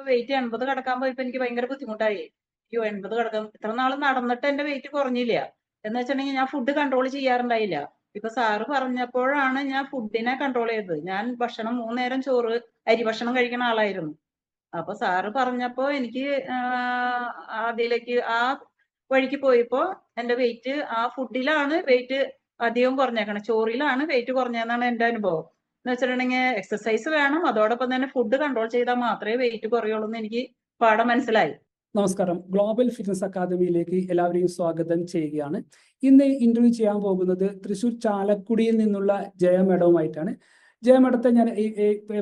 Wait 80 കടക്കാൻ പോയപ്പോ എനിക്ക് ഭയങ്കര ബുദ്ധിമുട്ടായി. അയ്യോ 80 കടക്കാൻ ഇത്ര നാൾ നടന്നിട്ട് എന്റെ വെയിറ്റ് കുറഞ്ഞില്ല. എന്ന് വെച്ചിട്ടുണ്ടെങ്കിൽ ഞാൻ ഫുഡ് കൺട്രോൾ ചെയ്യാറുണ്ടായില്ല. ഇപ്പൊ സാറ് പറഞ്ഞപ്പോഴാണ് ഞാൻ ഫുഡിനെ കൺട്രോൾ ചെയ്തത്. ഞാൻ ഭക്ഷണം 3 നേരം ചോറ് അരി ഭക്ഷണം കഴിക്കുന്ന ആളായിരുന്നു. അപ്പൊ സാറ് പറഞ്ഞപ്പോ എനിക്ക് അതിലേക്ക് ആ വഴിക്ക് പോയപ്പോ എന്റെ വെയിറ്റ് ആ ഫുഡിലാണ് വെയിറ്റ് അധികം കുറഞ്ഞേക്കണം, ചോറിലാണ് വെയിറ്റ് കുറഞ്ഞതെന്നാണ് എന്റെ അനുഭവം. എന്ന് വെച്ചിട്ടുണ്ടെങ്കിൽ എക്സസൈസ് വേണം, അതോടൊപ്പം തന്നെ ഫുഡ് കൺട്രോൾ ചെയ്താൽ മാത്രമേ വെയിറ്റ് കുറയുള്ളൂ എന്ന് എനിക്ക് പാഠം മനസ്സിലായി. നമസ്കാരം, ഗ്ലോബൽ ഫിറ്റ്നസ് അക്കാദമിയിലേക്ക് എല്ലാവരെയും സ്വാഗതം ചെയ്യുകയാണ്. ഇന്ന് ഇന്റർവ്യൂ ചെയ്യാൻ പോകുന്നത് തൃശ്ശൂർ ചാലക്കുടിയിൽ നിന്നുള്ള ജയ മേഡവുമായിട്ടാണ്. ജയ മേഡത്തെ ഞാൻ ഈ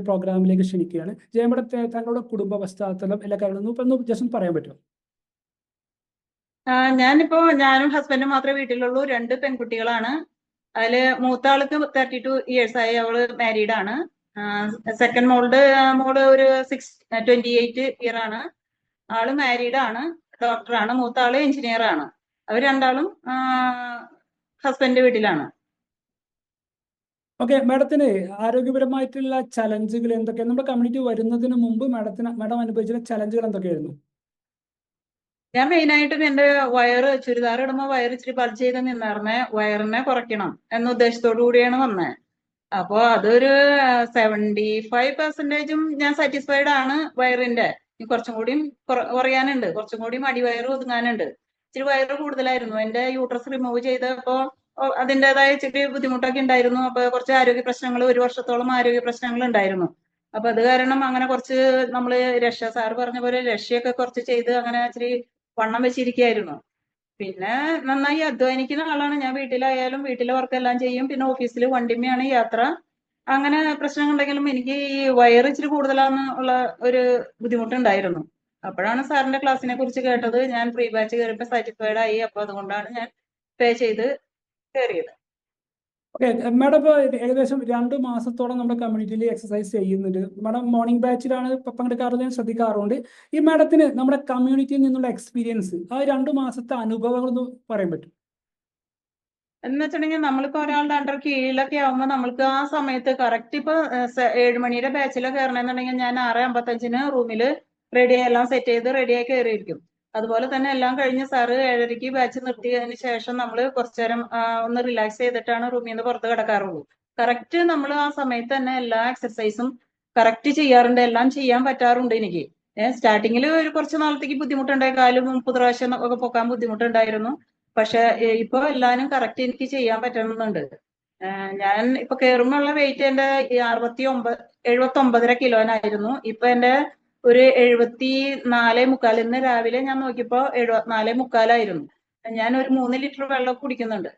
പ്രോഗ്രാമിലേക്ക് ക്ഷണിക്കുകയാണ്. ജയ മേഡത്തെ തങ്ങളുടെ കുടുംബ പശ്ചാത്തലം എല്ലാ കാര്യങ്ങളും ജസ്റ്റ് പറയാൻ പറ്റുമോ? ഞാനും ഹസ്ബൻഡും മാത്രമേ വീട്ടിലുള്ളൂ. 2 പെൺകുട്ടികളാണ്. അതില് മൂത്ത ആൾക്ക് 32 ഇയേഴ്സ് ആയി, അവള് മാരീഡ് ആണ്. സെക്കൻഡ് മോള് ഒരു 28 ഇയർ ആണ്. ആള് മാരീഡ് ആണ്, ഡോക്ടറാണ്. മൂത്ത ആള് എഞ്ചിനീയർ ആണ്. അവർ രണ്ടാളും ഹസ്ബൻഡ് വീട്ടിലാണ്. ഓക്കെ, മാഡത്തിന് ആരോഗ്യപരമായിട്ടുള്ള ചലഞ്ചുകൾ എന്തൊക്കെയാണ്? നമ്മുടെ കമ്മ്യൂണിറ്റി വരുന്നതിന് മുമ്പ് മാഡം അനുഭവിച്ച ചലഞ്ചുകൾ എന്തൊക്കെയായിരുന്നു? ഞാൻ മെയിനായിട്ടും എന്റെ ചുരിദാർ ഇടുമ്പോ വയറ് ഇച്ചിരി ബൾജ് ചെയ്ത് നിന്നിരുന്നേ, വയറിനെ കുറയ്ക്കണം എന്ന ഉദ്ദേശത്തോടു കൂടിയാണ് വന്നത്. അപ്പോ അതൊരു 75% ഞാൻ സാറ്റിസ്ഫൈഡ് ആണ് വയറിന്റെ. കുറച്ചും കൂടിയും കുറയാനുണ്ട്, കുറച്ചും കൂടിയും അടിവയറ് ഒതുങ്ങാനുണ്ട്. ഇച്ചിരി വയറ് കൂടുതലായിരുന്നു. എന്റെ യൂട്രസ് റിമൂവ് ചെയ്തപ്പോ അതിൻ്റെതായ ഇച്ചിരി ബുദ്ധിമുട്ടൊക്കെ ഉണ്ടായിരുന്നു. അപ്പൊ കുറച്ച് ആരോഗ്യ പ്രശ്നങ്ങൾ, 1 വർഷത്തോളം ആരോഗ്യ പ്രശ്നങ്ങൾ ഉണ്ടായിരുന്നു. അപ്പൊ അത് കാരണം അങ്ങനെ കുറച്ച് നമ്മള് സാറ് പറഞ്ഞ പോലെ രക്ഷയൊക്കെ കുറച്ച് ചെയ്ത് അങ്ങനെ ഇച്ചിരി വണ്ണം വെച്ചിരിക്കുകയായിരുന്നു. പിന്നെ നന്നായി അധ്വാനിക്കുന്ന ആളാണ് ഞാൻ. വീട്ടിലായാലും വീട്ടിലെ വർക്കെല്ലാം ചെയ്യും. പിന്നെ ഓഫീസിൽ വണ്ടിമ്മയാണ് യാത്ര. അങ്ങനെ പ്രശ്നങ്ങളുണ്ടെങ്കിലും എനിക്ക് ഈ വയറ് ഇച്ചിരി കൂടുതലാണെന്നുള്ള ഒരു ബുദ്ധിമുട്ടുണ്ടായിരുന്നു. അപ്പോഴാണ് സാറിന്റെ ക്ലാസ്സിനെ കുറിച്ച് കേട്ടത്. ഞാൻ പ്രീ ബാച്ച് കയറിയപ്പോൾ സാറ്റിസ്ഫൈഡ് ആയി. അപ്പൊ അതുകൊണ്ടാണ് ഞാൻ പേ ചെയ്ത് കയറിയത്. ഓക്കെ മാഡം, ഇപ്പോൾ ഏകദേശം 2 മാസത്തോളം നമ്മുടെ കമ്മ്യൂണിറ്റിയിൽ എക്സസൈസ് ചെയ്യുന്നുണ്ട്. മാഡം മോർണിംഗ് ബാച്ചിലാണ് പങ്കെടുക്കാറുള്ളത്, ഞാൻ ശ്രദ്ധിക്കാറുണ്ട്. ഈ മാഡത്തിന് നമ്മുടെ കമ്മ്യൂണിറ്റിയിൽ നിന്നുള്ള എക്സ്പീരിയൻസ്, ആ 2 മാസത്തെ അനുഭവങ്ങളൊന്ന് പറയാൻ പറ്റും? എന്ന് വെച്ചിട്ടുണ്ടെങ്കിൽ നമ്മളിപ്പോ ഒരാളുടെ അണ്ടർ കീഴിലൊക്കെ ആവുമ്പോൾ നമ്മൾക്ക് ആ സമയത്ത് കറക്റ്റ് ഇപ്പൊ 7 മണിയുടെ ബാച്ചിലോ കയറണമെന്നുണ്ടെങ്കിൽ ഞാൻ 6:55 റൂമിൽ എല്ലാം സെറ്റ് ചെയ്ത് റെഡിയായി കയറിയിരിക്കും. അതുപോലെ തന്നെ എല്ലാം കഴിഞ്ഞ് സാറ് 7:30 ബാച്ച് നിർത്തിയതിന് ശേഷം നമ്മൾ കുറച്ചു നേരം ഒന്ന് റിലാക്സ് ചെയ്തിട്ടാണ് റൂമിൽ നിന്ന് പുറത്ത് കിടക്കാറുള്ളൂ. കറക്റ്റ് നമ്മൾ ആ സമയത്ത് തന്നെ എല്ലാ എക്സസൈസും കറക്റ്റ് ചെയ്യാറുണ്ട്, എല്ലാം ചെയ്യാൻ പറ്റാറുണ്ട് എനിക്ക്. സ്റ്റാർട്ടിങ്ങിൽ ഒരു കുറച്ച് നാളത്തേക്ക് ബുദ്ധിമുട്ടുണ്ടായി, 30 പ്രാവശ്യം ഒക്കെ പൊക്കാൻ ബുദ്ധിമുട്ടുണ്ടായിരുന്നു. പക്ഷെ ഇപ്പൊ എല്ലാരും കറക്റ്റ് എനിക്ക് ചെയ്യാൻ പറ്റുന്നുണ്ട്. ഞാൻ ഇപ്പൊ കയറുമ്പോഴുള്ള വെയിറ്റ് എന്റെ 79.5 കിലോനായിരുന്നു. ഇപ്പൊ എന്റെ ഒരു 74.3. ഇന്ന് രാവിലെ ഞാൻ നോക്കിയപ്പോ 74.3 ഞാൻ ഒരു 3 ലിറ്റർ വെള്ളം കുടിക്കുന്നുണ്ട്.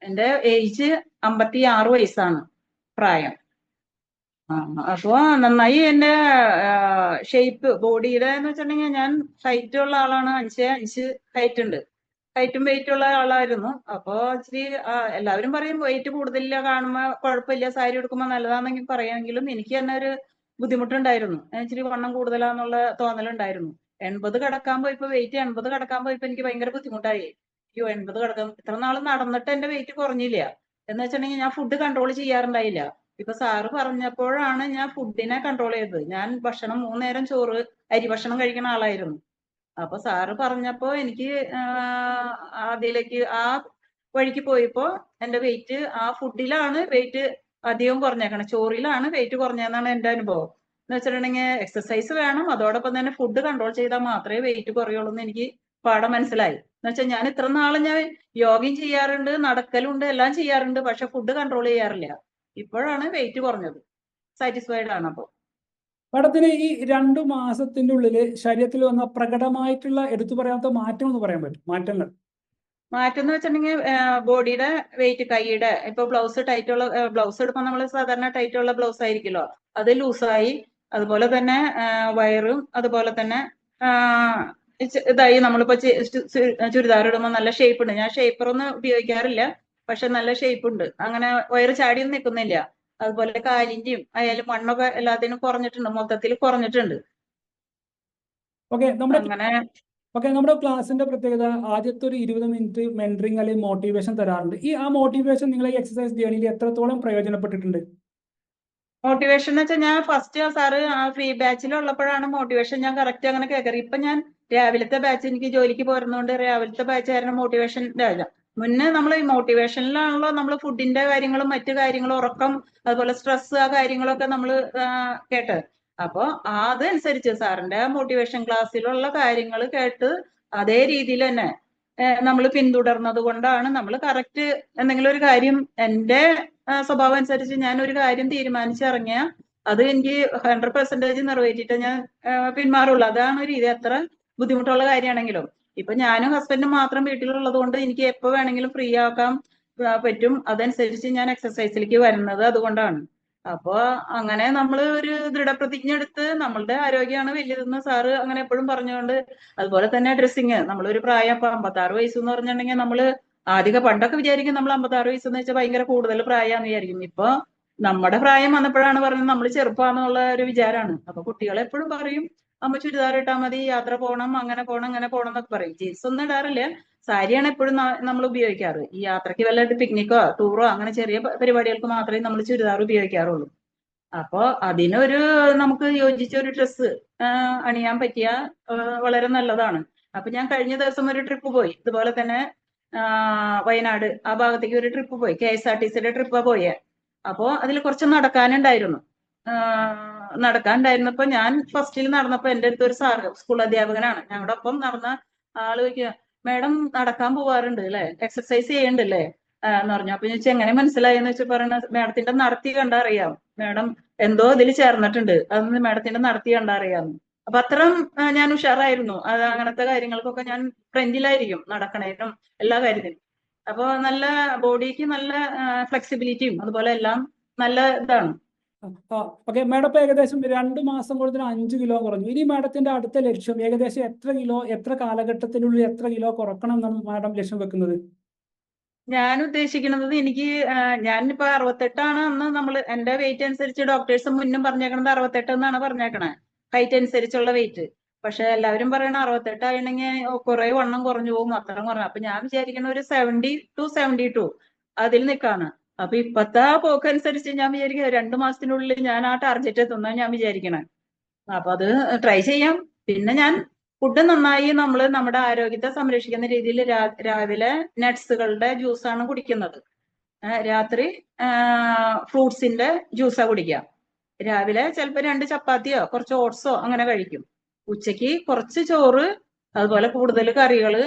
എന്റെ ഏജ് 56 വയസ്സാണ് പ്രായം. അപ്പോ നന്നായി എന്റെ ഷേപ്പ് ബോഡിയുടെ എന്ന് വെച്ചിട്ടുണ്ടെങ്കിൽ ഞാൻ ഹൈറ്റ് ഉള്ള ആളാണ്. 5'5" ഹൈറ്റ് ഉണ്ട്. ഹൈറ്റും വെയിറ്റും ഉള്ള ആളായിരുന്നു. അപ്പോ ഇച്ചിരി എല്ലാവരും പറയും വെയിറ്റ് കൂടുതലില്ല, കാണുമ്പോ കുഴപ്പമില്ല, സാരി എടുക്കുമ്പോ നല്ലതാണെങ്കിൽ പറയാമെങ്കിലും എനിക്ക് തന്നെ ഒരു ബുദ്ധിമുട്ടുണ്ടായിരുന്നു. ഇച്ചിരി വണ്ണം കൂടുതലാന്നുള്ള തോന്നലുണ്ടായിരുന്നു. 80 കടക്കാൻ പോയപ്പോ വെയിറ്റ് 80 കടക്കാൻ പോയപ്പോ എനിക്ക് ഭയങ്കര ബുദ്ധിമുട്ടായി. അയ്യോ 80 കടക്കാൻ ഇത്ര നാൾ നടന്നിട്ട് എന്റെ വെയിറ്റ് കുറഞ്ഞില്ല. എന്ന് വെച്ചിട്ടുണ്ടെങ്കിൽ ഞാൻ ഫുഡ് കൺട്രോൾ ചെയ്യാറുണ്ടായില്ല. ഇപ്പൊ സാറ് പറഞ്ഞപ്പോഴാണ് ഞാൻ ഫുഡിനെ കൺട്രോൾ ചെയ്തത്. ഞാൻ ഭക്ഷണം 3 നേരം ചോറ് അരി ഭക്ഷണം കഴിക്കുന്ന ആളായിരുന്നു. അപ്പൊ സാറ് പറഞ്ഞപ്പോ എനിക്ക് അതിലേക്ക് ആ വഴിക്ക് പോയപ്പോ എന്റെ വെയിറ്റ് ആ ഫുഡിലാണ് വെയിറ്റ് അധികം കുറഞ്ഞേക്കണം, ചോറിലാണ് വെയിറ്റ് കുറഞ്ഞതെന്നാണ് എന്റെ അനുഭവം. എന്ന് വെച്ചിട്ടുണ്ടെങ്കിൽ എക്സസൈസ് വേണം, അതോടൊപ്പം തന്നെ ഫുഡ് കൺട്രോൾ ചെയ്താൽ മാത്രമേ വെയിറ്റ് കുറയുള്ളൂ എന്ന് എനിക്ക് പാഠം മനസ്സിലായി. എന്ന് വെച്ചാൽ ഞാൻ ഇത്ര നാളെ ഞാൻ യോഗയും ചെയ്യാറുണ്ട്, നടക്കലുണ്ട്, എല്ലാം ചെയ്യാറുണ്ട്, പക്ഷെ ഫുഡ് കൺട്രോൾ ചെയ്യാറില്ല. ഇപ്പോഴാണ് വെയിറ്റ് കുറഞ്ഞത്. സാറ്റിസ്ഫൈഡ് ആണ്. അപ്പൊ മാഡത്തിന് ഈ 2 മാസത്തിന്റെ ഉള്ളില് ശരീരത്തിൽ വന്ന പ്രകടമായിട്ടുള്ള എടുത്തു പറയാത്ത മാറ്റം എന്ന് പറയാൻ പറ്റും? മാറ്റങ്ങൾ എന്ന് വെച്ചിട്ടുണ്ടെങ്കിൽ ബോഡിയുടെ വെയിറ്റ്, കൈയുടെ ഇപ്പൊ ടൈറ്റുള്ള ബ്ലൗസ് എടുക്കുമ്പോൾ നമ്മൾ സാധാരണ ടൈറ്റുള്ള ബ്ലൗസ് ആയിരിക്കുമല്ലോ, അത് ലൂസായി. അതുപോലെ തന്നെ വയറും അതുപോലെ തന്നെ ഇതായി. നമ്മളിപ്പോ ചുരിദാർ ഇടുമ്പോൾ നല്ല ഷേപ്പ് ഉണ്ട്. ഞാൻ ഷേപ്പറൊന്നും ഉപയോഗിക്കാറില്ല, പക്ഷെ നല്ല ഷേപ്പ് ഉണ്ട്. അങ്ങനെ വയറ് ചാടിയൊന്നും നിൽക്കുന്നില്ല. അതുപോലെ കാലിന്റെയും ആയാലും മണ്ണൊക്കെ എല്ലാത്തിനും കുറഞ്ഞിട്ടുണ്ട്, മൊത്തത്തിൽ കുറഞ്ഞിട്ടുണ്ട്. നമ്മുടെ ക്ലാസ്സിന്റെ പ്രത്യേകത ആദ്യത്തെ ഒരു 20 മിനിറ്റ് മെന്ററിങ് അല്ലെങ്കിൽ മോട്ടിവേഷൻ തരാറുണ്ട്. ആ മോട്ടിവേഷൻ നിങ്ങളെ എക്സസൈസ് ജേണിയിൽ എത്രത്തോളം പ്രയോജനപ്പെട്ടിട്ടുണ്ട്? മോട്ടിവേഷൻ എന്ന് വെച്ചാൽ ഞാൻ ഫസ്റ്റ് സാറ് ആ ഫ്രീ ബാച്ചിലുള്ളപ്പോഴാണ് മോട്ടിവേഷൻ ഞാൻ കറക്റ്റ് അങ്ങനെ കേൾക്കാറ്. ഇപ്പൊ ഞാൻ രാവിലത്തെ ബാച്ച് എനിക്ക് ജോലിക്ക് പോരുന്നതുകൊണ്ട് രാവിലത്തെ ബാച്ച് കാരണം മോട്ടിവേഷൻ ഇല്ല. മുന്നേ നമ്മൾ ഈ മോട്ടിവേഷനിലാണല്ലോ നമ്മൾ ഫുഡിന്റെ കാര്യങ്ങളും മറ്റു കാര്യങ്ങളും ഉറക്കം അതുപോലെ സ്ട്രെസ് ആ കാര്യങ്ങളൊക്കെ നമ്മൾ കേട്ടത്. അപ്പൊ അതനുസരിച്ച് സാറിന്റെ മോട്ടിവേഷൻ ക്ലാസ്സിലുള്ള കാര്യങ്ങൾ കേട്ട് അതേ രീതിയിൽ തന്നെ നമ്മൾ പിന്തുടർന്നത് കൊണ്ടാണ് നമ്മൾ കറക്റ്റ് എന്തെങ്കിലും ഒരു കാര്യം എന്റെ സ്വഭാവം അനുസരിച്ച് ഞാൻ ഒരു കാര്യം തീരുമാനിച്ചിറങ്ങിയ അത് എനിക്ക് 100% നിറവേറ്റിയിട്ട് ഞാൻ പിന്മാറുള്ളൂ. അതാണ് രീതി. എത്ര ബുദ്ധിമുട്ടുള്ള കാര്യമാണെങ്കിലും. ഇപ്പൊ ഞാനും ഹസ്ബൻഡും മാത്രം വീട്ടിലുള്ളത് കൊണ്ട് എനിക്ക് എപ്പോ വേണമെങ്കിലും ഫ്രീ ആക്കാൻ പറ്റും. അതനുസരിച്ച് ഞാൻ എക്സസൈസിലേക്ക് വരുന്നത് അതുകൊണ്ടാണ്. അപ്പൊ അങ്ങനെ നമ്മൾ ഒരു ദൃഢപ്രതിജ്ഞ എടുത്ത് നമ്മളുടെ ആരോഗ്യമാണ് വലുതെന്ന് സാറ് അങ്ങനെ എപ്പോഴും പറഞ്ഞുകൊണ്ട്, അതുപോലെ തന്നെ ഡ്രസ്സിങ് നമ്മളൊരു പ്രായം ഇപ്പൊ 56 വയസ്സ് എന്ന് പറഞ്ഞിട്ടുണ്ടെങ്കിൽ നമ്മള് പണ്ടൊക്കെ വിചാരിക്കും നമ്മൾ 56 വയസ്സെന്ന് വെച്ചാൽ ഭയങ്കര കൂടുതൽ പ്രായമാണെന്ന് വിചാരിക്കും. ഇപ്പൊ നമ്മുടെ പ്രായം വന്നപ്പോഴാണ് പറയുന്നത് നമ്മൾ ചെറുപ്പാന്നുള്ള ഒരു വിചാരമാണ്. അപ്പൊ കുട്ടികളെ എപ്പോഴും പറയും അമ്മ ചുരിദാർ ഇട്ടാൽ മതി, യാത്ര പോകണം, അങ്ങനെ പോകണം, അങ്ങനെ പോകണം എന്നൊക്കെ പറയും. ജീൻസ് ഒന്നും ഇടാറില്ല, സാരിയാണ് എപ്പോഴും നമ്മൾ ഉപയോഗിക്കാറ്. ഈ യാത്രയ്ക്ക് വല്ലതായിട്ട് പിക്നിക്കോ ടൂറോ അങ്ങനെ ചെറിയ പരിപാടികൾക്ക് മാത്രമേ നമ്മൾ ചുരിദാർ ഉപയോഗിക്കാറുള്ളൂ. അപ്പൊ അതിനൊരു നമുക്ക് യോജിച്ച ഒരു ഡ്രസ്സ് അണിയാൻ പറ്റിയ വളരെ നല്ലതാണ്. അപ്പൊ ഞാൻ കഴിഞ്ഞ ദിവസം ഒരു ട്രിപ്പ് പോയി, ഇതുപോലെ തന്നെ വയനാട് ആ ഭാഗത്തേക്ക് ഒരു ട്രിപ്പ് പോയി. KSRTCയുടെ ട്രിപ്പാ പോയേ. അപ്പോ അതിൽ കുറച്ച് നടക്കാനുണ്ടായിരുന്നു. നടക്കാനുണ്ടായിരുന്നപ്പോ ഞാൻ ഫസ്റ്റിൽ നടന്നപ്പോ എന്റെ അടുത്ത് ഒരു സാറ്, സ്കൂൾ അധ്യാപകനാണ്, ഞങ്ങളുടെ ഒപ്പം നടന്ന ആള് ചോദിക്കുക, മാഡം നടക്കാൻ പോവാറുണ്ട് അല്ലെ, എക്സർസൈസ് ചെയ്യണ്ടല്ലേ എന്ന് പറഞ്ഞു. അപ്പൊ ചോദിച്ചാൽ എങ്ങനെ മനസ്സിലായെന്ന് വെച്ചാൽ പറയണ, മാഡത്തിന്റെ നടത്തി കണ്ടറിയാം, മാഡം എന്തോ ഇതിൽ ചേർന്നിട്ടുണ്ട്, അതൊന്ന് മാഡത്തിന്റെ നടത്തി കണ്ടറിയാം. അപ്പൊ അത്രയും ഞാൻ ഉഷാറായിരുന്നു. അത് അങ്ങനത്തെ കാര്യങ്ങൾക്കൊക്കെ ഞാൻ ഫ്രണ്ടിലായിരിക്കും നടക്കണേനും എല്ലാ കാര്യത്തിനും. അപ്പൊ നല്ല ബോഡിക്ക് നല്ല ഫ്ലെക്സിബിലിറ്റിയും അതുപോലെ എല്ലാം നല്ല ഇതാണ്. ഓക്കെ മാഡം, ഇപ്പൊ ഏകദേശം 2 മാസം കൊണ്ട് 5 കിലോ കുറഞ്ഞു. ഇനി മാഡത്തിന്റെ അടുത്ത ലക്ഷ്യം ഏകദേശം എത്ര കിലോ, എത്ര കാലഘട്ടത്തിനുള്ളിൽ എത്ര കിലോ കുറക്കണം എന്നാണ് മാഡം ലക്ഷ്യം വെക്കുന്നത്? ഞാൻ ഉദ്ദേശിക്കുന്നത് എനിക്ക് ഞാനിപ്പോ 68 അന്ന് നമ്മൾ എന്റെ വെയിറ്റ് അനുസരിച്ച് ഡോക്ടേഴ്സ് മുന്നും പറഞ്ഞേക്കണത് 68 എന്നാണ് പറഞ്ഞേക്കണേ, ഹൈറ്റ് അനുസരിച്ചുള്ള വെയിറ്റ്. പക്ഷെ എല്ലാവരും പറയണ 68 ആയിരുന്നെങ്കിൽ കുറെ വണ്ണം കുറഞ്ഞു പോകും, അത്രയും കുറഞ്ഞു. അപ്പൊ ഞാൻ വിചാരിക്കണ ഒരു 70 to 72 അതിൽ നിൽക്കാണ്. അപ്പൊ ഇപ്പത്തെ പോക്കനുസരിച്ച് ഞാൻ വിചാരിക്കുക 2 മാസത്തിനുള്ളിൽ ഞാൻ ആ ടാർഗറ്റ് എത്തുന്ന ഞാൻ വിചാരിക്കണേ. അപ്പൊ അത് ട്രൈ ചെയ്യാം. പിന്നെ ഞാൻ ഫുഡ് നന്നായി നമ്മൾ നമ്മുടെ ആരോഗ്യത്തെ സംരക്ഷിക്കുന്ന രീതിയിൽ രാവിലെ നട്ട്സുകളുടെ ജ്യൂസാണ് കുടിക്കുന്നത്. രാത്രി ഫ്രൂട്ട്സിന്റെ ജ്യൂസാ കുടിക്കുക. രാവിലെ ചിലപ്പോൾ 2 ചപ്പാത്തിയോ കുറച്ച് ഓട്സോ അങ്ങനെ കഴിക്കും. ഉച്ചയ്ക്ക് കുറച്ച് ചോറ്, അതുപോലെ കൂടുതൽ കറികള്,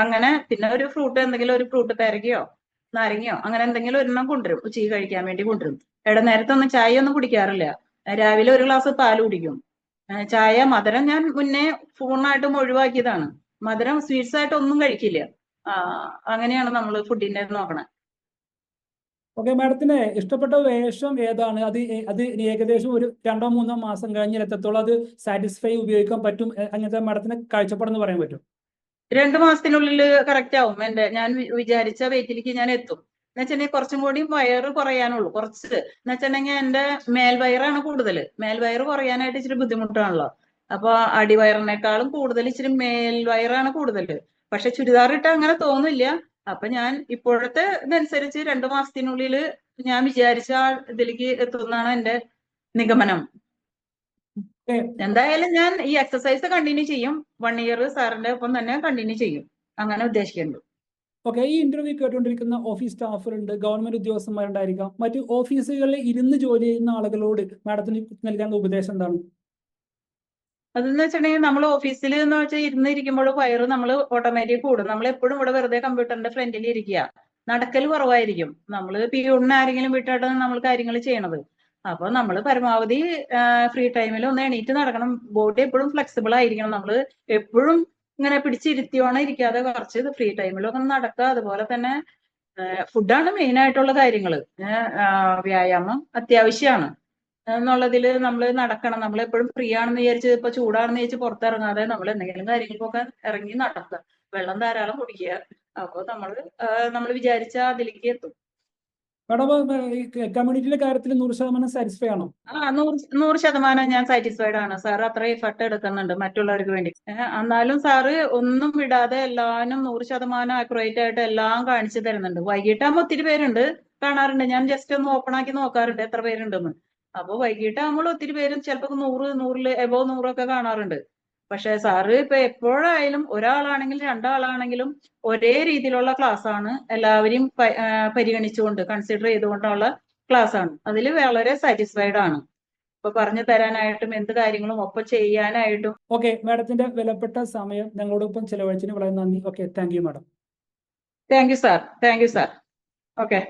അങ്ങനെ പിന്നെ ഒരു ഫ്രൂട്ട്, എന്തെങ്കിലും ഒരു ഫ്രൂട്ട്, പേരക്കയോ നാരങ്ങയോ അങ്ങനെ എന്തെങ്കിലും ഒരെണ്ണം കൊണ്ടുവരും, ഉച്ചയ്ക്ക് കഴിക്കാൻ വേണ്ടി കൊണ്ടുവരും. നേരത്തെ ഒന്നും ചായ ഒന്നും കുടിക്കാറില്ല. രാവിലെ ഒരു ഗ്ലാസ് പാല് കുടിക്കും. ചായ, മധുരം ഞാൻ മുന്നേ പൂർണ്ണമായിട്ടും ഒഴിവാക്കിയതാണ്. മധുരം സ്വീറ്റ്സ് ആയിട്ട് ഒന്നും കഴിക്കില്ല. അങ്ങനെയാണ് നമ്മൾ ഫുഡിന്റെ നോക്കണേ. ഓക്കെ, മാഡത്തിന് ഇഷ്ടപ്പെട്ട വേഷം ഏതാണ്? അത് ഏകദേശം ഒരു 2-3 മാസം കഴിഞ്ഞാൽ എത്രത്തോളം അത് സാറ്റിസ്ഫൈ ഉപയോഗിക്കാൻ പറ്റും, അങ്ങനത്തെ മാഡത്തിന് കാഴ്ചപ്പാടെന്ന് പറയാൻ പറ്റും? 2 മാസത്തിനുള്ളിൽ കറക്റ്റ് ആവും. ഞാൻ വിചാരിച്ച വെയിറ്റിലേക്ക് ഞാൻ എത്തും. എന്ന് വെച്ചിട്ടുണ്ടെങ്കിൽ കുറച്ചും കൂടി വയറ് കുറയാനുള്ളൂ, കുറച്ച്. എന്ന് വെച്ചിട്ടുണ്ടെങ്കിൽ എന്റെ മേൽവയറാണ് കൂടുതൽ. മേൽവയറ് കുറയാനായിട്ട് ഇച്ചിരി ബുദ്ധിമുട്ടാണല്ലോ. അപ്പൊ അടിവയറിനേക്കാളും കൂടുതൽ ഇച്ചിരി മേൽവയറാണ് കൂടുതൽ. പക്ഷെ ചുരിദാർ ഇട്ട അങ്ങനെ തോന്നില്ല. അപ്പൊ ഞാൻ ഇപ്പോഴത്തെ ഇതനുസരിച്ച് 2 മാസത്തിനുള്ളിൽ ഞാൻ വിചാരിച്ച ഇതിലേക്ക് എത്തുന്നതാണ് എന്റെ നിഗമനം. എന്തായാലും ഞാൻ ഈ എക്സസൈസ് കണ്ടിന്യൂ ചെയ്യും. 1 ഇയർ സാറിന്റെ ഒപ്പം തന്നെ കണ്ടിന്യൂ ചെയ്യും, അങ്ങനെ ഉദ്ദേശിക്കുന്നുണ്ട്. ഓക്കെ, ഈ ഇന്റർവ്യൂ കേട്ടുകൊണ്ടിരിക്കുന്ന ഓഫീസ് സ്റ്റാഫുകളുണ്ട്, ഗവൺമെന്റ് ഉദ്യോഗസ്ഥന്മാരുണ്ടായിരിക്കാം, മറ്റു ഓഫീസുകളിൽ ഇരുന്ന് ജോലി ചെയ്യുന്ന ആളുകളോട് മാഡത്തിന് നൽകാനുള്ള ഉപദേശം എന്താണ്? അതെന്ന് വെച്ചിട്ടുണ്ടെങ്കിൽ നമ്മൾ ഓഫീസിൽ എന്ന് വെച്ചാൽ ഇരുന്നിരിക്കുമ്പോൾ വയറ് നമ്മൾ ഓട്ടോമാറ്റിക് കൂടും. നമ്മൾ എപ്പോഴും ഇവിടെ വെറുതെ കമ്പ്യൂട്ടറിന്റെ ഫ്രണ്ടിൽ ഇരിക്കുക, നടക്കൽ കുറവായിരിക്കും. നമ്മൾ പിയൂണിന് ആരെങ്കിലും വിട്ടിട്ടാണ് നമ്മൾ കാര്യങ്ങൾ ചെയ്യണത്. അപ്പൊ നമ്മൾ പരമാവധി ഫ്രീ ടൈമിൽ ഒന്ന് എണീറ്റ് നടക്കണം. ബോഡി എപ്പോഴും ഫ്ലെക്സിബിൾ ആയിരിക്കണം. നമ്മൾ എപ്പോഴും ഇങ്ങനെ പിടിച്ചിരുത്തിയോണം ഇരിക്കാതെ കുറച്ച് ഫ്രീ ടൈമിലൊക്കെ നടക്കുക. അതുപോലെ തന്നെ ഫുഡാണ് മെയിൻ ആയിട്ടുള്ള കാര്യങ്ങൾ. വ്യായാമം അത്യാവശ്യമാണ് എന്നുള്ളതിൽ നമ്മൾ നടക്കണം. നമ്മൾ എപ്പോഴും ഫ്രീ ആണെന്ന് വിചാരിച്ച് ഇപ്പൊ ചൂടാണെന്ന് വിചാരിച്ച് പുറത്തിറങ്ങാതെ നമ്മൾ എന്തെങ്കിലും കാര്യങ്ങൾക്കൊക്കെ ഇറങ്ങി നടക്കുക, വെള്ളം ധാരാളം കുടിക്കുക. അപ്പോൾ നമ്മൾ വിചാരിച്ച അതിലേക്ക് എത്തും. മാഡം, കമ്മ്യൂണിറ്റിയുടെ കാര്യത്തിൽ 100% സാറ്റിസ്ഫൈ ആണോ? 100% ഞാൻ സാറ്റിസ്ഫൈഡ് ആണ്. സാർ അത്ര എഫർട്ട് എടുക്കുന്നുണ്ട് മറ്റുള്ളവർക്ക് വേണ്ടി. എന്നാലും സാറ് ഒന്നും വിടാതെ എല്ലാവരും 100% ആക്യുറേറ്റ് ആയിട്ട് എല്ലാം കാണിച്ചു തരുന്നുണ്ട്. വൈകിട്ടാകുമ്പോൾ ഒത്തിരി പേരുണ്ട്, കാണാറുണ്ട്. ഞാൻ ജസ്റ്റ് ഒന്ന് ഓപ്പൺ ആക്കി നോക്കാറുണ്ട് എത്ര പേരുണ്ടെന്ന്. അപ്പൊ വൈകിട്ട് നമ്മൾ ഒത്തിരി പേരും ചിലപ്പോൾ 100 എബോവ് 100 കാണാറുണ്ട്. പക്ഷെ സാറ് ഇപ്പൊ എപ്പോഴായാലും ഒരാളാണെങ്കിലും രണ്ടാളാണെങ്കിലും ഒരേ രീതിയിലുള്ള ക്ലാസ് ആണ്, എല്ലാവരെയും പരിഗണിച്ചുകൊണ്ട് കൺസിഡർ ചെയ്തുകൊണ്ടുള്ള ക്ലാസ് ആണ്. അതിൽ വളരെ സാറ്റിസ്ഫൈഡ് ആണ്. ഇപ്പൊ പറഞ്ഞു തരാനായിട്ടും എന്ത് കാര്യങ്ങളും ഒപ്പം ചെയ്യാനായിട്ടും. ഓക്കെ, മാഡത്തിന്റെ വിലപ്പെട്ട സമയം ഞങ്ങളോടൊപ്പം ചെലവഴിച്ചതിന് വളരെ നന്ദി. Okay, thank you madam. Thank you sir. Okay.